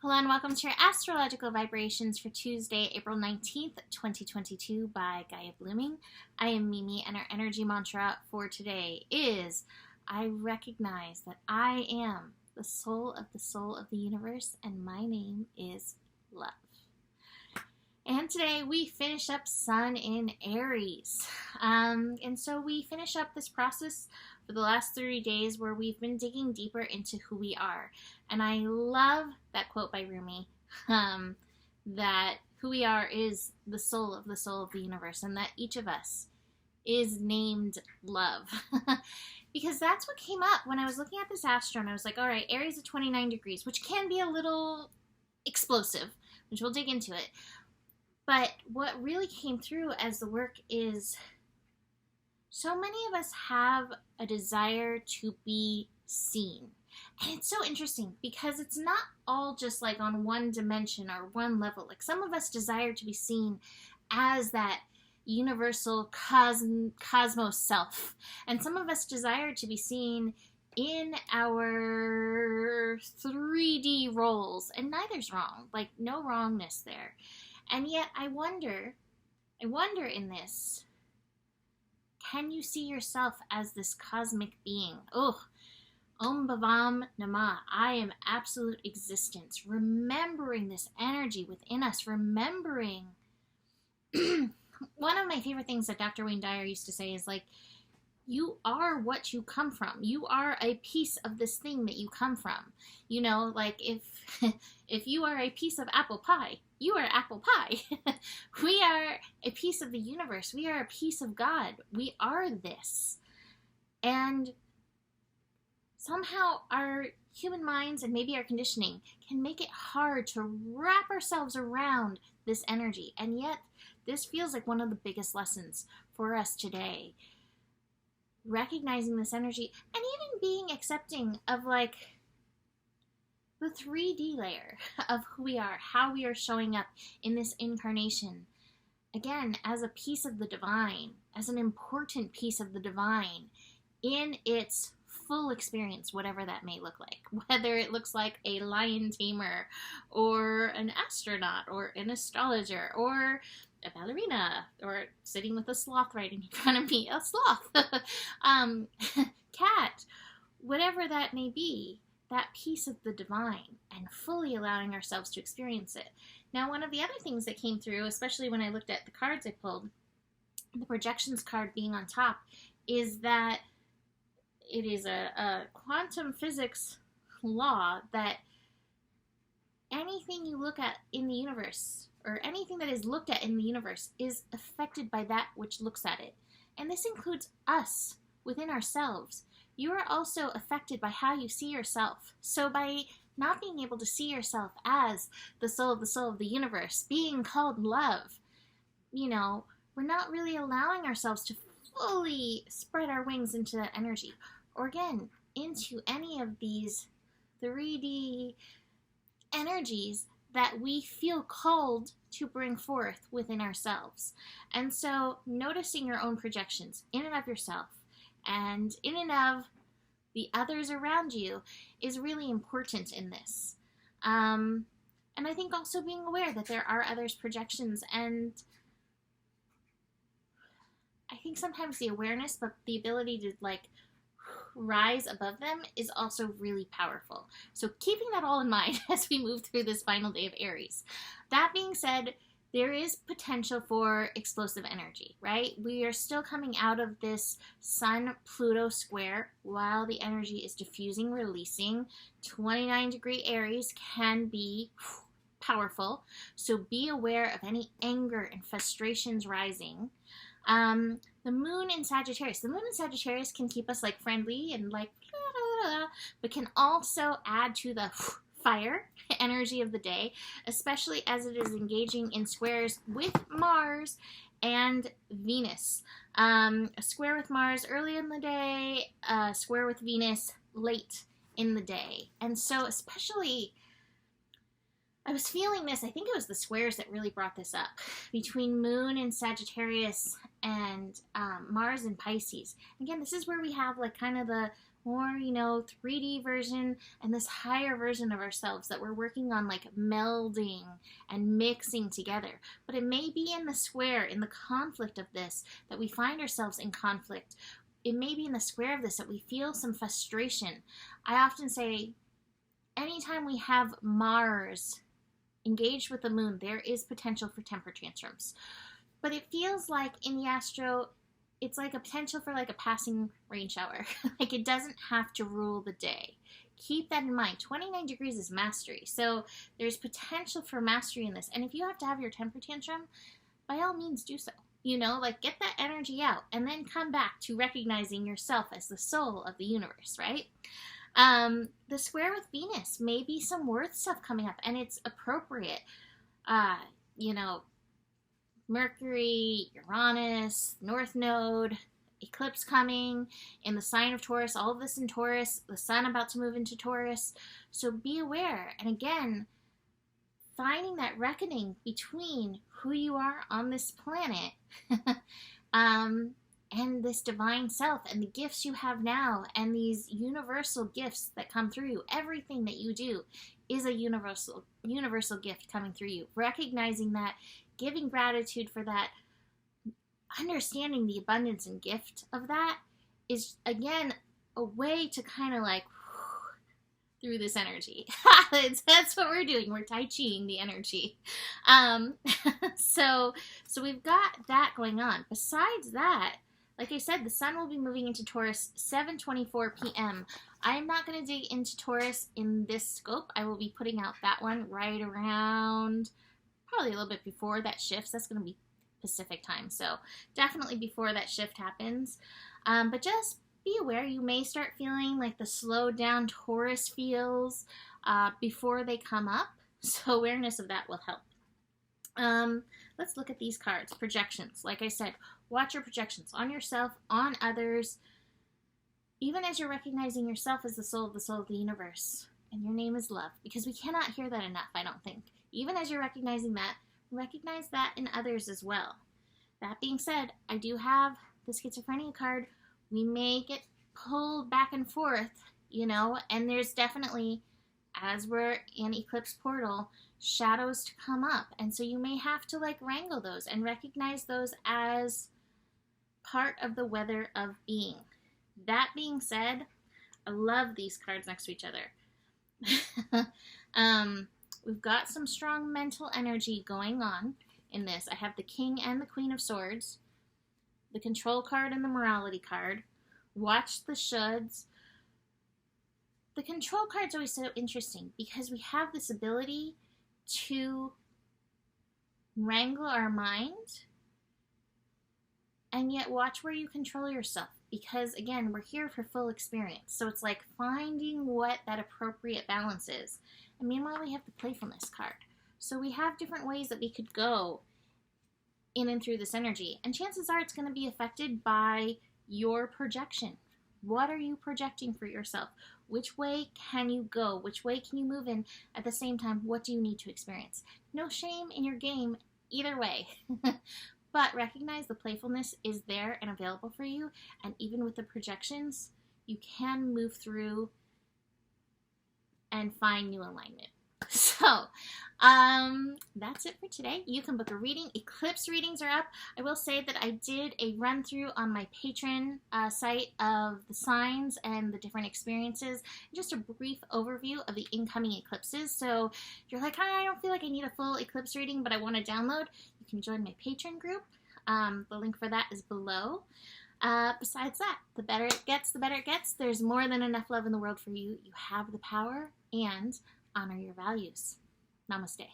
Hello and welcome to your astrological vibrations for Tuesday, April 19th, 2022 by Gaia Blooming. I am Mimi and our energy mantra for today is, I recognize that I am the soul of the universe and my name is love. And today we finish up Sun in Aries. And so we finish up this process for the last 30 days where we've been digging deeper into who we are. And I love that quote by Rumi, that who we are is the soul of the universe, and that each of us is named love. Because that's what came up when I was looking at this astro, and I was like, all right, Aries at 29 degrees, which can be a little explosive, which we'll dig into it. But what really came through as the work is so many of us have a desire to be seen. And it's so interesting because it's not all just like on one dimension or one level. Like some of us desire to be seen as that universal cosmos self. And some of us desire to be seen in our 3D roles. And neither's wrong. Like no wrongness there. And yet I wonder in this, can you see yourself as this cosmic being? Oh, Om Bhavam Namah. I am absolute existence. Remembering this energy within us, remembering. One of my favorite things that Dr. Wayne Dyer used to say is like, you are what you come from. You are a piece of this thing that you come from. You know, like if you are a piece of apple pie, you are apple pie. We are a piece of the universe. We are a piece of God. We are this. And somehow our human minds and maybe our conditioning can make it hard to wrap ourselves around this energy. And yet this feels like one of the biggest lessons for us today. Recognizing this energy and even being accepting of like the 3D layer of who we are, how we are showing up in this incarnation. Again, as a piece of the divine, as an important piece of the divine in its full experience, whatever that may look like. Whether it looks like a lion tamer or an astronaut or an astrologer or a ballerina, or sitting with a sloth right in front of me, a sloth, cat, whatever that may be, that piece of the divine, and fully allowing ourselves to experience it. Now, one of the other things that came through, especially when I looked at the cards I pulled, the projections card being on top, is that it is a quantum physics law that anything you look at in the universe, or anything that is looked at in the universe, is affected by that which looks at it. And this includes us within ourselves. You are also affected by how you see yourself. So by not being able to see yourself as the soul of the universe, being called love, you know, we're not really allowing ourselves to fully spread our wings into that energy. Or again, into any of these 3D energies that we feel called to bring forth within ourselves. And so noticing your own projections in and of yourself and in and of the others around you is really important in this. And I think also being aware that there are others' projections, and I think sometimes the awareness, but the ability to like rise above them is also really powerful. So keeping that all in mind as we move through this final day of Aries. That being said, there is potential for explosive energy, right? We are still coming out of this Sun-Pluto square while the energy is diffusing, releasing. 29-degree Aries can be powerful, so be aware of any anger and frustrations rising. The moon in Sagittarius. The moon in Sagittarius can keep us like friendly and like, but can also add to the fire energy of the day, especially as it is engaging in squares with Mars and Venus. A square with Mars early in the day, a square with Venus late in the day. And so especially, I was feeling this, I think it was the squares that really brought this up, between Moon and Sagittarius and Mars and Pisces. Again, this is where we have like kind of the more, 3D version and this higher version of ourselves that we're working on like melding and mixing together. But it may be in the square, in the conflict of this, that we find ourselves in conflict. It may be in the square of this that we feel some frustration. I often say, anytime we have Mars engaged with the moon, there is potential for temper tantrums. But it feels like in the astro, it's like a potential for like a passing rain shower. Like it doesn't have to rule the day. Keep that in mind. 29 degrees is mastery. So there's potential for mastery in this. And if you have to have your temper tantrum, by all means do so. Like get that energy out and then come back to recognizing yourself as the soul of the universe, right? The square with Venus, maybe some worth stuff coming up, and it's appropriate. Mercury, Uranus, North Node, eclipse coming in the sign of Taurus, all of this in Taurus, the sun about to move into Taurus. So be aware. And again, finding that reckoning between who you are on this planet and this divine self and the gifts you have now and these universal gifts that come through you. Everything that you do is a universal gift coming through you. Recognizing that, giving gratitude for that, understanding the abundance and gift of that is, again, a way to kind of like through this energy. That's what we're doing. We're Tai Chiing the energy. So we've got that going on. Besides that, like I said, the sun will be moving into Taurus 7:24 p.m. I am not going to dig into Taurus in this scope. I will be putting out that one right around probably a little bit before that shifts. That's going to be Pacific time. So definitely before that shift happens. But just be aware, you may start feeling like the slowed down Taurus feels before they come up. So awareness of that will help. Let's look at these cards. Projections. Like I said, watch your projections on yourself, on others, even as you're recognizing yourself as the soul of the universe. And your name is love. Because we cannot hear that enough, I don't think. Even as you're recognizing that, recognize that in others as well. That being said, I do have the schizophrenia card. We may get pulled back and forth, and there's definitely, as we're in eclipse portal, shadows to come up. And so you may have to like wrangle those and recognize those as part of the weather of being. That being said, I love these cards next to each other. We've got some strong mental energy going on in this. I have the King and the Queen of Swords, the Control card and the Morality card. Watch the shoulds. The Control card's always so interesting because we have this ability to wrangle our mind and yet watch where you control yourself. Because, again, we're here for full experience. So it's like finding what that appropriate balance is. And meanwhile, we have the playfulness card. So we have different ways that we could go in and through this energy. And chances are it's going to be affected by your projection. What are you projecting for yourself? Which way can you go? Which way can you move in? At the same time, what do you need to experience? No shame in your game either way. But recognize the playfulness is there and available for you. And even with the projections, you can move through and find new alignment. So, that's it for today. You can book a reading. Eclipse readings are up. I will say that I did a run through on my Patreon site of the signs and the different experiences. Just a brief overview of the incoming eclipses. So if you're like, I don't feel like I need a full eclipse reading, but I want to download, you can join my Patreon group. The link for that is below. Besides that, the better it gets, the better it gets. There's more than enough love in the world for you. You have the power, and honor your values. Namaste.